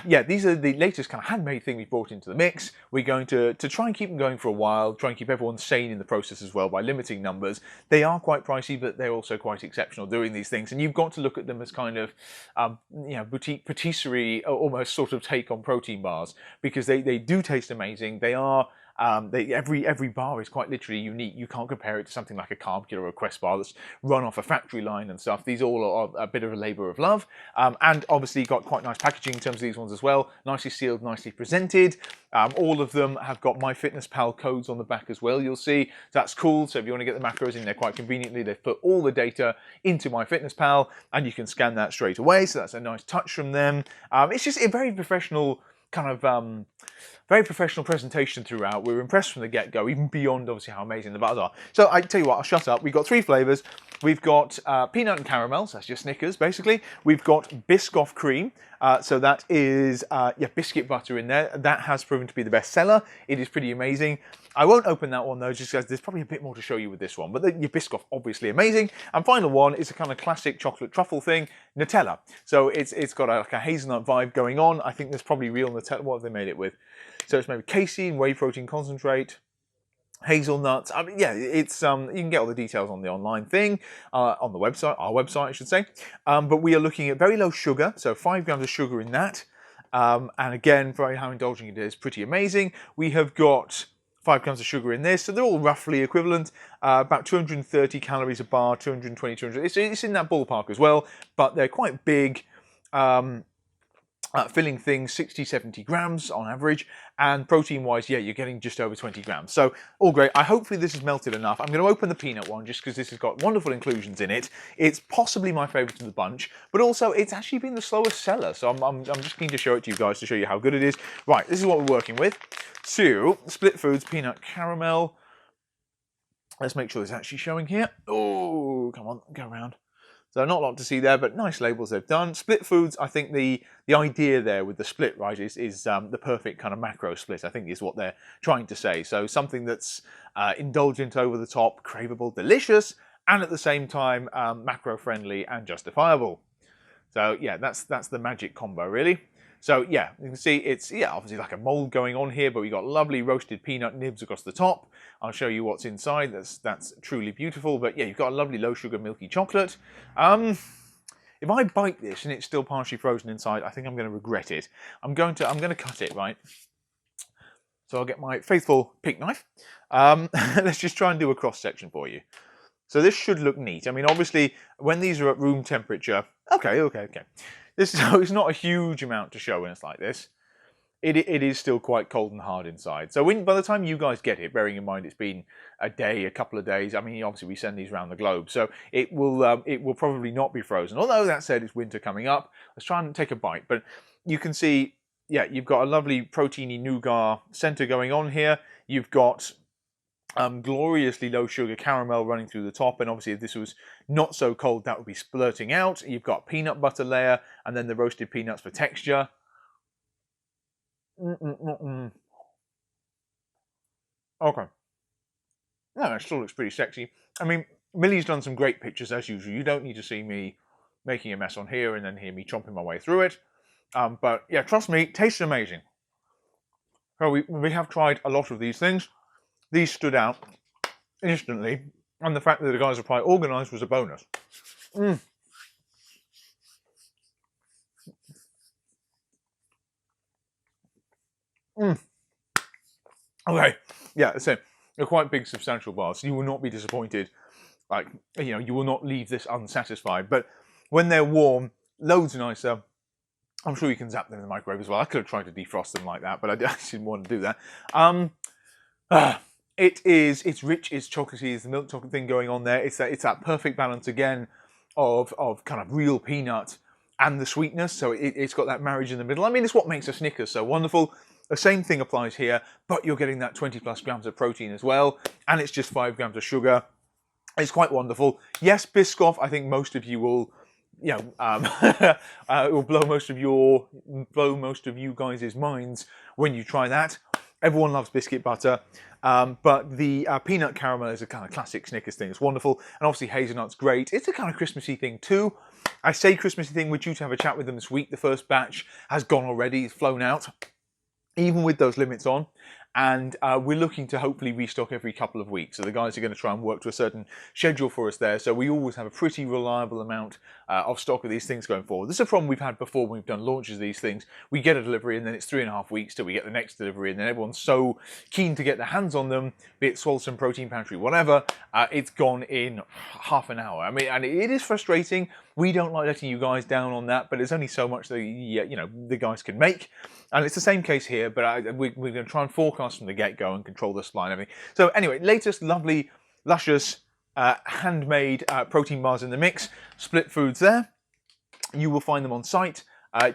yeah, these are the latest kind of handmade thing we've brought into the mix. We're going to try and keep them going for a while, try and keep everyone sane in the process as well by limiting numbers. They are quite pricey, but they're also quite exceptional doing these things. And you've got to look at them as kind of, boutique patisserie, almost sort of take on protein bars, because they do taste amazing. They are... every bar is quite literally unique. You can't compare it to something like a Carb Killer or a Quest bar that's run off a factory line and stuff. These all are a bit of a labour of love, and obviously got quite nice packaging in terms of these ones as well. Nicely sealed, nicely presented. All of them have got MyFitnessPal codes on the back as well, you'll see. That's cool. So if you want to get the macros in there quite conveniently, they've put all the data into MyFitnessPal and you can scan that straight away. So that's a nice touch from them. It's just a very professional kind of very professional presentation throughout. We were impressed from the get-go, even beyond obviously how amazing the bars are. So I tell you what, I'll shut up. We've got 3 flavours. We've got peanut and caramel, so that's your Snickers, basically. We've got Biscoff cream, so that is biscuit butter in there. That has proven to be the best seller. It is pretty amazing. I won't open that one though, just because there's probably a bit more to show you with this one. But your Biscoff, obviously amazing. And final one is a kind of classic chocolate truffle thing, Nutella. So it's got like a hazelnut vibe going on. I think there's probably real Nutella. What have they made it with? So it's maybe casein, whey protein concentrate, hazelnuts. I mean, yeah, it's you can get all the details on the online thing, on the website, our website, I should say. But we are looking at very low sugar, so 5 grams of sugar in that. And again, for how indulging it is, pretty amazing. We have got 5 grams of sugar in this, so they're all roughly equivalent. About 230 calories a bar, 220, 200. It's in that ballpark as well, but they're quite big. Filling things 60-70 grams on average, and protein wise, yeah, you're getting just over 20 grams, so all great. Hopefully this has melted enough. I'm going to open the peanut one just because this has got wonderful inclusions in it. It's possibly my favorite of the bunch, but also it's actually been the slowest seller, so I'm just keen to show it to you guys to show you how good it is. Right, this is what we're working with. So Split Foods peanut caramel. Let's make sure it's actually showing here. Oh, come on, go around. So not a lot to see there, but nice labels they've done. Split Foods, I think the idea there with the split, right, is the perfect kind of macro split, I think is what they're trying to say. So something that's indulgent, over the top, craveable, delicious, and at the same time macro friendly and justifiable. So yeah, that's the magic combo really. So yeah, you can see it's obviously like a mold going on here, but we've got lovely roasted peanut nibs across the top. I'll show you what's inside. That's truly beautiful. But yeah, you've got a lovely low sugar milky chocolate. If I bite this and it's still partially frozen inside, I think I'm going to regret it. I'm going to cut it, right? So I'll get my faithful pick knife. Let's just try and do a cross section for you. So this should look neat. I mean, obviously, when these are at room temperature, okay. It's not a huge amount to show when it's like this. It is still quite cold and hard inside. So by the time you guys get it, bearing in mind it's been a day, a couple of days. I mean, obviously we send these around the globe, so it will probably not be frozen. Although that said, it's winter coming up. Let's try and take a bite. But you can see, yeah, you've got a lovely proteiny nougat center going on here. You've got gloriously low sugar caramel running through the top, and obviously if this was not so cold that would be splurting out. You've got peanut butter layer and then the roasted peanuts for texture. Okay. No, it still looks pretty sexy. I mean, Millie's done some great pictures as usual. You don't need to see me making a mess on here and then hear me chomping my way through it. But yeah, trust me, tastes amazing. So we have tried a lot of these things. These stood out instantly, and the fact that the guys are quite organised was a bonus. Okay, yeah, so they're quite big, substantial bars. So you will not be disappointed. Like, you will not leave this unsatisfied. But when they're warm, loads nicer. I'm sure you can zap them in the microwave as well. I could have tried to defrost them like that, but I didn't want to do that. It's rich, it's chocolatey, there's the milk chocolate thing going on there. It's that perfect balance again of kind of real peanut and the sweetness. So it's got that marriage in the middle. I mean, it's what makes a Snickers so wonderful. The same thing applies here, but you're getting that 20 plus grams of protein as well, and it's just 5 grams of sugar. It's quite wonderful. Yes, Biscoff, I think most of you will, it will blow most of you guys' minds when you try that. Everyone loves biscuit butter, but the peanut caramel is a kind of classic Snickers thing. It's wonderful, and obviously hazelnut's great. It's a kind of Christmassy thing too. I say Christmassy thing, we're due to have a chat with them this week. The first batch has gone already, it's flown out, even with those limits on. And we're looking to hopefully restock every couple of weeks. So the guys are going to try and work to a certain schedule for us there. So we always have a pretty reliable amount of stock of these things going forward. This is a problem we've had before when we've done launches of these things. We get a delivery and then it's 3.5 weeks till we get the next delivery, and then everyone's so keen to get their hands on them, be it Swolsome, Protein Pantry, whatever, it's gone in half an hour. I mean, and it is frustrating. We don't like letting you guys down on that, but there's only so much that the guys can make. And it's the same case here, but we're going to try and forecast from the get-go and control the supply and everything. So anyway, latest lovely, luscious, handmade protein bars in the mix. Split Foods there. You will find them on site.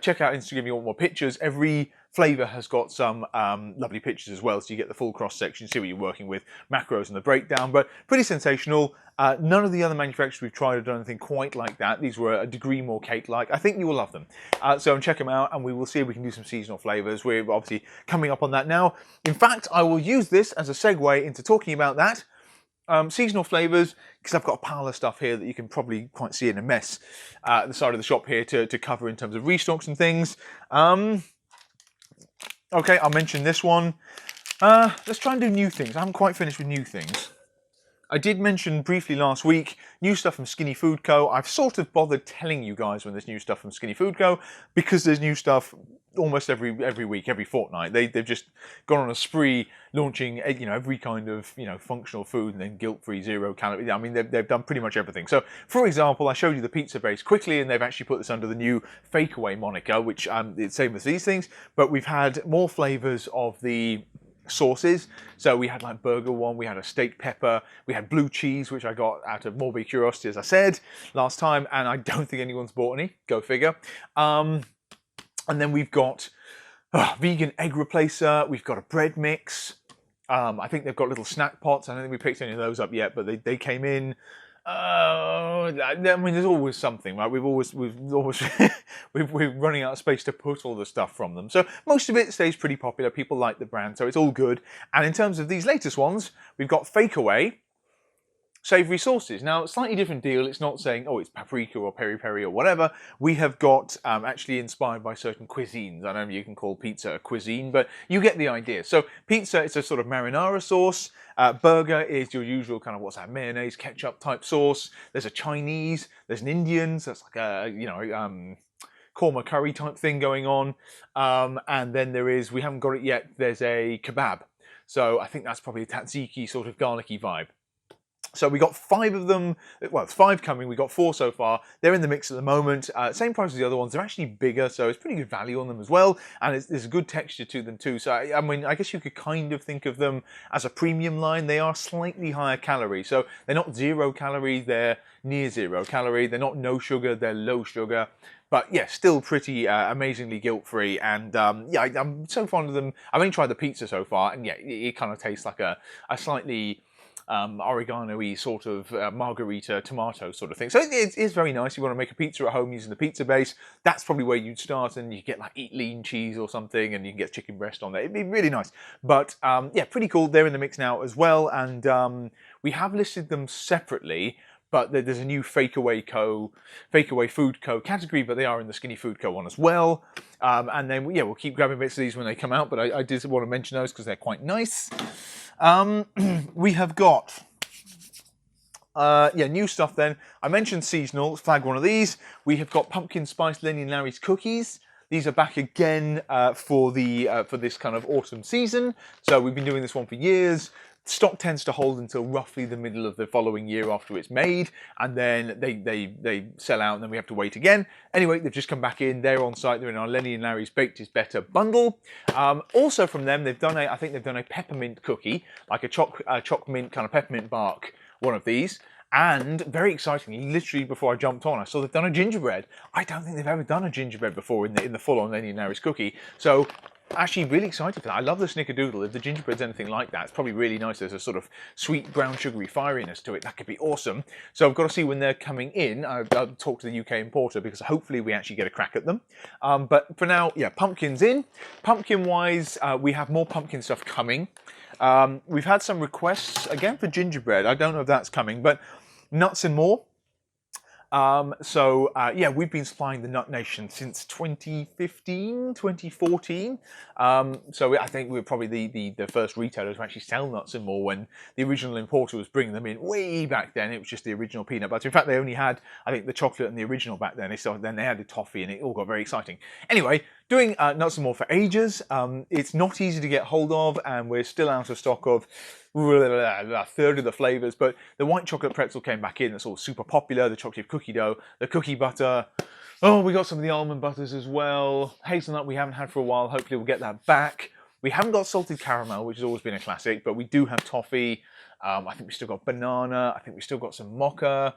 Check out Instagram if you want more pictures. Every Flavour has got some lovely pictures as well, so you get the full cross section, see what you're working with, macros and the breakdown, but pretty sensational. None of the other manufacturers we've tried have done anything quite like that. These were a degree more cake-like. I think you will love them. So check them out, and we will see if we can do some seasonal flavours. We're obviously coming up on that now. In fact, I will use this as a segue into talking about that. Seasonal flavours, because I've got a pile of stuff here that you can probably quite see in a mess at the side of the shop here to cover in terms of restocks and things. Okay, I'll mention this one. Let's try and do new things. I haven't quite finished with new things. I did mention briefly last week, new stuff from Skinny Food Co. I've sort of bothered telling you guys when there's new stuff from Skinny Food Co. because there's new stuff almost every week, every fortnight. They've just gone on a spree launching, you know, every kind of, you know, functional food and then guilt-free, zero calorie. I mean, they've done pretty much everything. So, for example, I showed you the pizza base quickly, and they've actually put this under the new Fake Away moniker, which it's same as these things, but we've had more flavors of the sauces. So we had like burger one, we had a steak pepper, we had blue cheese, which I got out of morbid curiosity, as I said last time, and I don't think anyone's bought any, go figure. And then we've got vegan egg replacer, we've got a bread mix, I think they've got little snack pots. I don't think we picked any of those up yet, but they came in. I mean, there's always something, right? We're running out of space to put all the stuff from them. So most of it stays pretty popular. People like the brand, so it's all good. And in terms of these latest ones, we've got Fake Away savoury sauces. Now, slightly different deal. It's not saying, oh, it's paprika or peri-peri or whatever. We have got actually inspired by certain cuisines. I don't know if you can call pizza a cuisine, but you get the idea. So pizza is a sort of marinara sauce. Burger is your usual kind of, what's that, mayonnaise, ketchup type sauce. There's a Chinese, there's an Indian, so it's like a, you know, korma curry type thing going on. And then there is, we haven't got it yet, there's a kebab. So I think that's probably a tzatziki sort of garlicky vibe. So we got 5 of them, well, it's 5 coming, we got 4 so far. They're in the mix at the moment, same price as the other ones. They're actually bigger, so it's pretty good value on them as well. And there's a good texture to them too. So, I mean, I guess you could kind of think of them as a premium line. They are slightly higher calorie. So they're not 0 calorie, they're near 0 calorie. They're not no sugar, they're low sugar. But yeah, still pretty amazingly guilt-free, and yeah, I'm so fond of them. I've only tried the pizza so far, and yeah, it kind of tastes like a slightly oregano-y sort of margarita tomato sort of thing. So it is very nice. You want to make a pizza at home using the pizza base, that's probably where you'd start, and you get like Eat Lean cheese or something, and you can get chicken breast on there. It'd be really nice. But yeah, pretty cool. They're in the mix now as well, and we have listed them separately. But there's a new Fake Away Food Co category, but they are in the Skinny Food Co one as well. And then, yeah, we'll keep grabbing bits of these when they come out, but I did want to mention those because they're quite nice. We have got, yeah, new stuff then. I mentioned seasonal, flag one of these. We have got pumpkin spice Lenny and Larry's cookies. These are back again for this kind of autumn season. So we've been doing this one for years. Stock tends to hold until roughly the middle of the following year after it's made, and then they sell out, and then we have to wait again. Anyway, they've just come back in. They're on site. They're in our Lenny and Larry's Baked is Better bundle. Also from them, they've done I think they've done a peppermint cookie, like a choc mint kind of peppermint bark, one of these. And very excitingly, literally before I jumped on, I saw they've done a gingerbread. I don't think they've ever done a gingerbread before in the full-on Lenny and Larry's cookie. So actually really excited for that. I love the snickerdoodle. If the gingerbread's anything like that, it's probably really nice. There's a sort of sweet brown sugary fieriness to it. That could be awesome. So I've got to see when they're coming in. I'll talk to the UK importer because hopefully we actually get a crack at them. But for now, yeah, pumpkin's in. Pumpkin-wise, we have more pumpkin stuff coming. We've had some requests, again, for gingerbread. I don't know if that's coming, but nuts and more. Yeah, we've been supplying the Nut Nation since 2015, 2014. So I think we're probably the first retailers to actually sell nuts and more when the original importer was bringing them in way back then. It was just the original peanut butter. In fact, they only had, I think, the chocolate and the original back then. Then they added toffee, and it all got very exciting. Anyway, doing nuts and more for ages. It's not easy to get hold of, and we're still out of stock of a third of the flavours, but the white chocolate pretzel came back in. That's all super popular. The chocolate cookie dough, the cookie butter. Oh, we got some of the almond butters as well. Hazelnut we haven't had for a while. Hopefully we'll get that back. We haven't got salted caramel, which has always been a classic, but we do have toffee. I think we still got banana. I think we still got some mocha.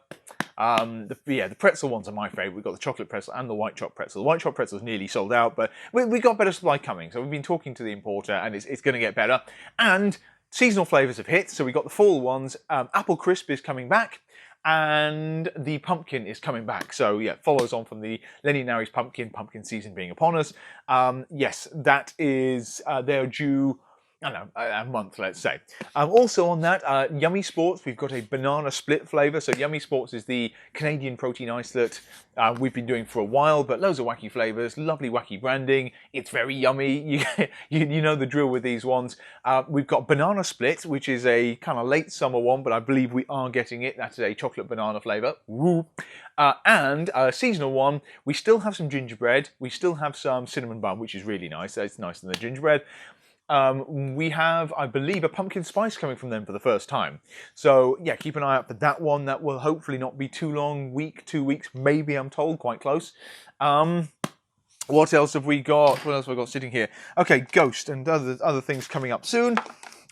The pretzel ones are my favourite. We've got the chocolate pretzel and the white chocolate pretzel. The white chocolate pretzel is nearly sold out, but we got better supply coming. So we've been talking to the importer, and it's going to get better. And seasonal flavours have hit, so we got the fall ones. Apple crisp is coming back, and the pumpkin is coming back. So yeah, follows on from the Lenny Narry's pumpkin season being upon us. Yes, that is, they're due, I don't know, a month, let's say. Also on that, Yummy Sports, we've got a banana split flavour. So Yummy Sports is the Canadian protein ice that we've been doing for a while, but loads of wacky flavours, lovely wacky branding. It's very yummy. You know the drill with these ones. We've got banana split, which is a kind of late summer one, but I believe we are getting it. That's a chocolate banana flavour. Woo! And a seasonal one, we still have some gingerbread. We still have some cinnamon bun, which is really nice. It's nicer than the gingerbread. We have, I believe, a pumpkin spice coming from them for the first time. So yeah, keep an eye out for that one. That will hopefully not be too long, week, 2 weeks, maybe, I'm told, quite close. What else have we got? What else have I got sitting here? Okay, Ghost and other things coming up soon.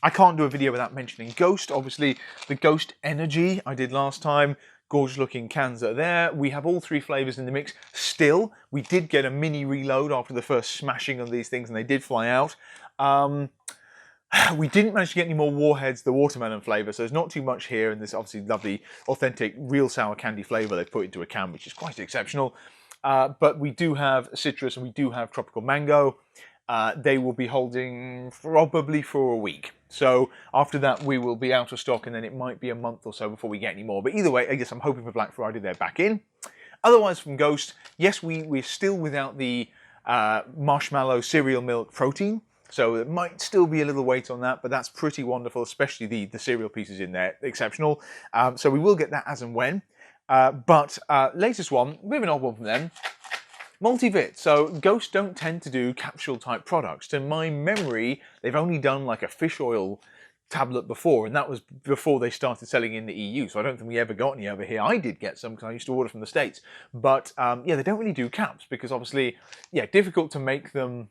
I can't do a video without mentioning Ghost. Obviously, the Ghost Energy I did last time. Gorgeous looking cans are there. We have all 3 flavours in the mix still. We did get a mini reload after the first smashing of these things, and they did fly out. We didn't manage to get any more Warheads, the watermelon flavour, so there's not too much here, and this obviously lovely, authentic, real sour candy flavour they've put into a can, which is quite exceptional. But we do have citrus and we do have tropical mango. They will be holding probably for a week. So after that, we will be out of stock, and then it might be a month or so before we get any more. But either way, I guess I'm hoping for Black Friday they're back in. Otherwise, from Ghost, yes, we're still without the marshmallow cereal milk protein. So it might still be a little wait on that, but that's pretty wonderful, especially the cereal pieces in there, exceptional. So we will get that as and when. But latest one, a bit of an odd one from them, Multivit. So Ghost don't tend to do capsule type products. To my memory, they've only done like a fish oil tablet before, and that was before they started selling in the EU, so I don't think we ever got any over here. I did get some because I used to order from the States, but yeah, they don't really do caps because obviously, yeah, difficult to make them.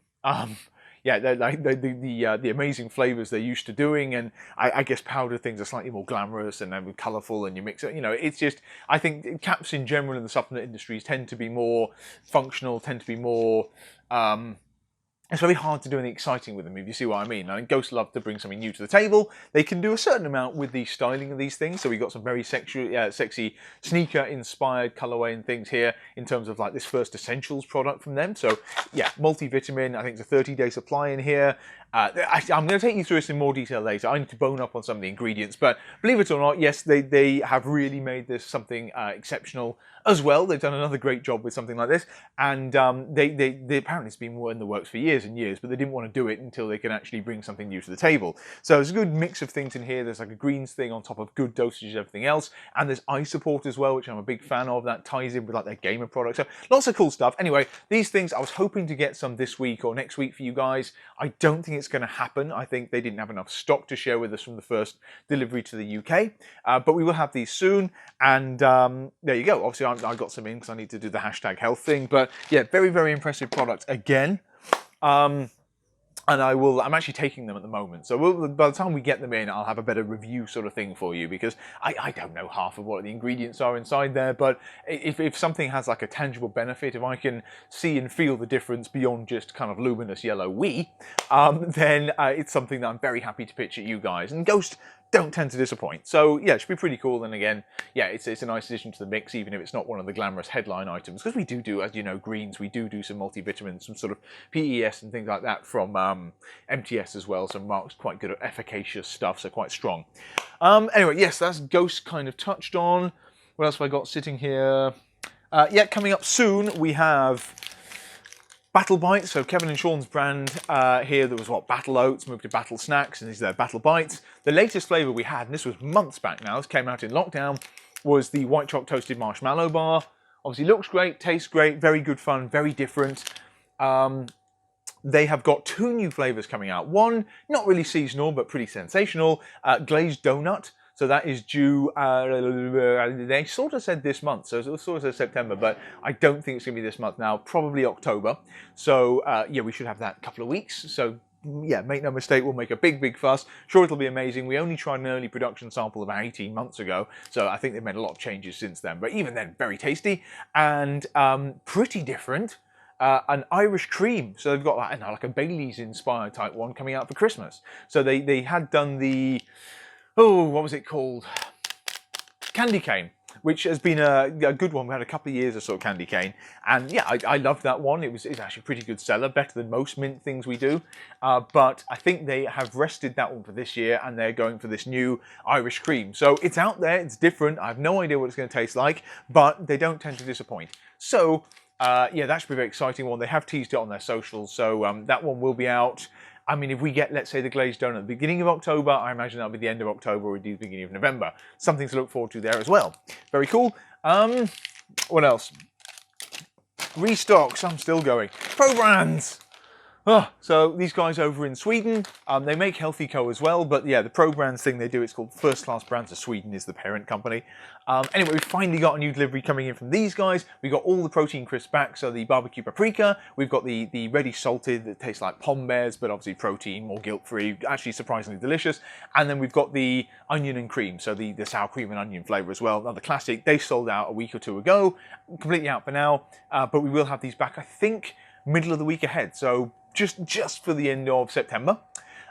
Yeah, they're like the amazing flavours they're used to doing, and I guess powdered things are slightly more glamorous and then colourful, and you mix it. You know, it's just, I think caps in general in the supplement industries tend to be more functional, tend to be more. It's very hard to do anything exciting with them, if you see what I mean. I think Ghost love to bring something new to the table. They can do a certain amount with the styling of these things. So we've got some very sexy sneaker-inspired colourway and things here in terms of like this first essentials product from them. So yeah, multivitamin, I think it's a 30-day supply in here. I'm going to take you through this in more detail later. I need to bone up on some of the ingredients, but believe it or not, yes, they have really made this something exceptional as well. They've done another great job with something like this, and they apparently it's been in the works for years and years, but they didn't want to do it until they can actually bring something new to the table. So there's a good mix of things in here. There's like a greens thing on top of good dosage and everything else, and there's eye support as well, which I'm a big fan of. That ties in with like their gamer products. So lots of cool stuff. Anyway, these things I was hoping to get some this week or next week for you guys. I don't think it's going to happen. I think they didn't have enough stock to share with us from the first delivery to the UK, but we will have these soon. And there you go. Obviously, I got some in because I need to do the hashtag health thing. But yeah, very, very impressive product again. And I'm actually taking them at the moment. So by the time we get them in, I'll have a better review sort of thing for you, because I don't know half of what the ingredients are inside there. But if something has like a tangible benefit, if I can see and feel the difference beyond just kind of luminous yellow wee, then it's something that I'm very happy to pitch at you guys. And Ghost don't tend to disappoint. So yeah, it should be pretty cool. And again, yeah, it's a nice addition to the mix, even if it's not one of the glamorous headline items, because we do, as you know, greens, we do some multivitamins, some sort of PES and things like that from MTS as well. So Mark's quite good at efficacious stuff, so quite strong. Anyway, yes, that's Ghost kind of touched on. What else have I got sitting here? Yeah, coming up soon, we have Battle Bites. So Kevin and Sean's brand here, there was what, Battle Oats, moved to Battle Snacks, and these are their Battle Bites. The latest flavour we had, and this was months back now, this came out in lockdown, was the white chocolate toasted marshmallow bar. Obviously looks great, tastes great, very good fun, very different. They have got 2 new flavours coming out. One, not really seasonal, but pretty sensational, glazed donut. So that is due, they sort of said this month, so it sort of says September, but I don't think it's going to be this month now, probably October. So yeah, we should have that in a couple of weeks. So yeah, make no mistake, we'll make a big fuss. Sure, it'll be amazing. We only tried an early production sample about 18 months ago, so I think they've made a lot of changes since then. But even then, very tasty and pretty different. An Irish cream, so they've got like a Bailey's inspired type one coming out for Christmas. So they had done the, oh, what was it called? Candy cane, which has been a good one. We had a couple of years of sort of candy cane, and yeah, I loved that one. It's actually a pretty good seller, better than most mint things we do. But I think they have rested that one for this year, and they're going for this new Irish cream. So it's out there, it's different. I have no idea what it's going to taste like, but they don't tend to disappoint. So yeah, that should be a very exciting one. They have teased it on their socials, so that one will be out. I mean, if we get, let's say, the glazed donut at the beginning of October, I imagine that'll be the end of October or the beginning of November. Something to look forward to there as well. Very cool. What else? Restocks. I'm still going. Pro brands. Oh, so these guys over in Sweden, they make Healthy Co as well, but yeah, the Pro Brands thing they do, it's called First Class Brands of Sweden is the parent company. Anyway, we've finally got a new delivery coming in from these guys. We've got all the protein crisps back, so the barbecue paprika, we've got the ready salted that tastes like pom bears, but obviously protein, more guilt-free, actually surprisingly delicious. And then we've got the onion and cream, so the sour cream and onion flavour as well. Another classic. They sold out a week or two ago, completely out for now, but we will have these back, I think, middle of the week ahead, so just for the end of September.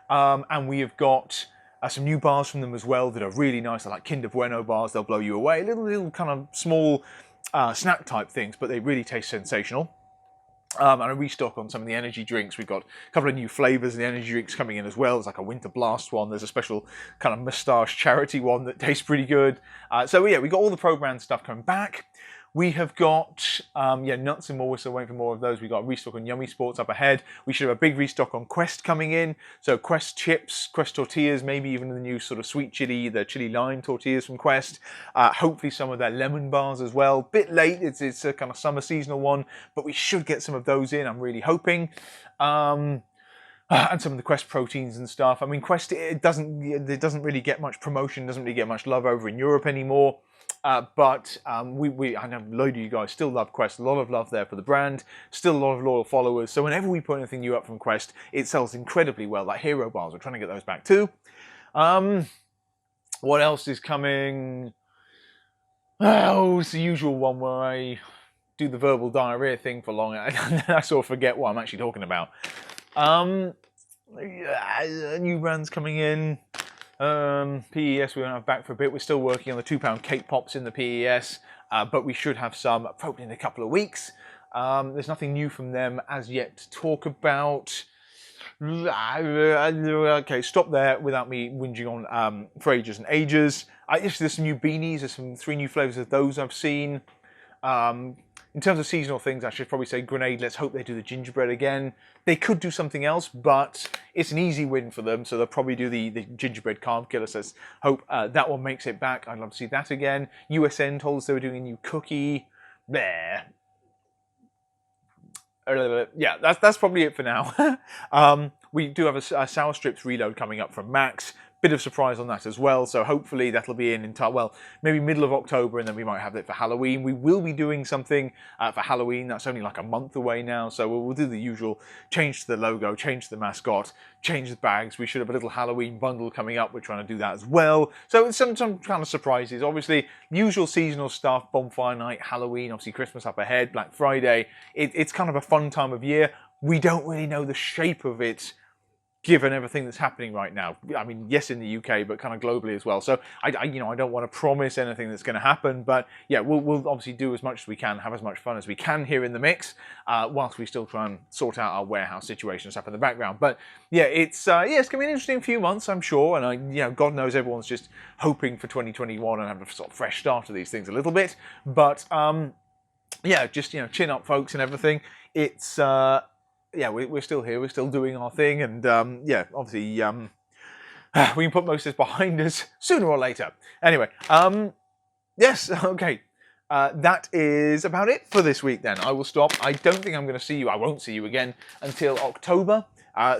And we have got some new bars from them as well that are really nice. They're like Kinder Bueno bars. They'll blow you away. Little kind of small snack type things, but they really taste sensational. And a restock on some of the energy drinks. We've got a couple of new flavours of the energy drinks coming in as well. There's like a Winter Blast one. There's a special kind of moustache charity one that tastes pretty good. So yeah, we've got all the Pro Brand stuff coming back. We have got, yeah, nuts and more. We're still waiting for more of those. We've got a restock on Yummy Sports up ahead. We should have a big restock on Quest coming in. So Quest chips, Quest tortillas, maybe even the new sort of sweet chili, the chili lime tortillas from Quest. Hopefully some of their lemon bars as well. Bit late, it's a kind of summer seasonal one, but we should get some of those in, I'm really hoping. And some of the Quest proteins and stuff. I mean, Quest, it doesn't really get much promotion, doesn't really get much love over in Europe anymore. But I know a load of you guys still love Quest, a lot of love there for the brand, still a lot of loyal followers. So whenever we put anything new up from Quest, it sells incredibly well. Like Hero Bars, we're trying to get those back too. What else is coming? Oh, it's the usual one where I do the verbal diarrhea thing for long and then I sort of forget what I'm actually talking about. New brands coming in. PES we won't have back for a bit. We're still working on the £2 cake pops in the PES, but we should have some probably in a couple of weeks. There's nothing new from them as yet to talk about. Okay, stop there without me whinging on for ages and ages. Yes, there's some new beanies. There's 3 new flavours of those I've seen. In terms of seasonal things, I should probably say Grenade. Let's hope they do the gingerbread again. They could do something else, but it's an easy win for them, so they'll probably do the gingerbread carb killer. So let's hope that one makes it back. I'd love to see that again. USN told us they were doing a new cookie. There. Yeah, that's probably it for now. We do have a Sour Strips reload coming up from Max. Bit of surprise on that as well, so hopefully that'll be in time, well, maybe middle of October, and then we might have it for Halloween. We will be doing something for Halloween. That's only like a month away now, so we'll do the usual change to the logo, change to the mascot, change the bags. We should have a little Halloween bundle coming up. We're trying to do that as well. So it's some kind of surprises. Obviously, usual seasonal stuff, Bonfire Night, Halloween, obviously Christmas up ahead, Black Friday. It's kind of a fun time of year. We don't really know the shape of it given everything that's happening right now. I mean, yes, in the UK, but kind of globally as well. So I don't want to promise anything that's going to happen, but yeah, we'll obviously do as much as we can, have as much fun as we can here in the mix, whilst we still try and sort out our warehouse situation and stuff in the background. But yeah, it's going to be an interesting few months, I'm sure, and God knows everyone's just hoping for 2021 and have a sort of fresh start to these things a little bit. But yeah, just chin up, folks, and everything. It's yeah, we're still here, we're still doing our thing, and yeah, obviously we can put most of this behind us sooner or later. Anyway, yes, okay, that is about it for this week then. I will stop. I don't think I'm going to see you, I won't see you again until October.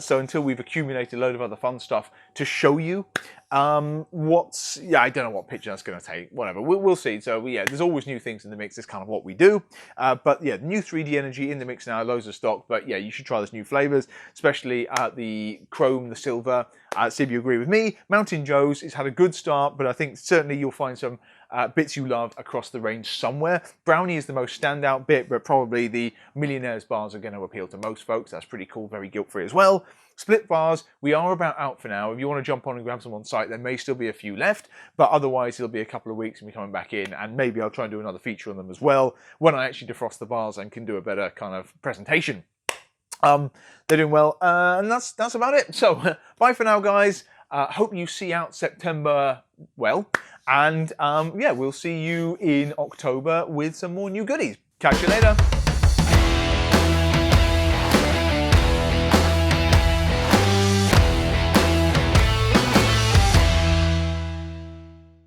So until we've accumulated a load of other fun stuff to show you. Yeah, I don't know what picture that's going to take. Whatever, we'll see. So yeah, there's always new things in the mix. It's kind of what we do. But yeah, new 3D energy in the mix now. Loads of stock. But yeah, you should try this new flavors, especially the chrome, the silver. See if you agree with me. Mountain Joe's has had a good start, but I think certainly you'll find some bits you love across the range somewhere. Brownie is the most standout bit, but probably the Millionaire's bars are going to appeal to most folks. That's pretty cool, very guilt-free as well. Split bars, we are about out for now. If you want to jump on and grab some on site, there may still be a few left, but otherwise it'll be a couple of weeks and we're coming back in, and maybe I'll try and do another feature on them as well when I actually defrost the bars and can do a better kind of presentation. They're doing well, and that's about it. So bye for now, guys. Hope you see out September well, and yeah, we'll see you in October with some more new goodies. Catch you later.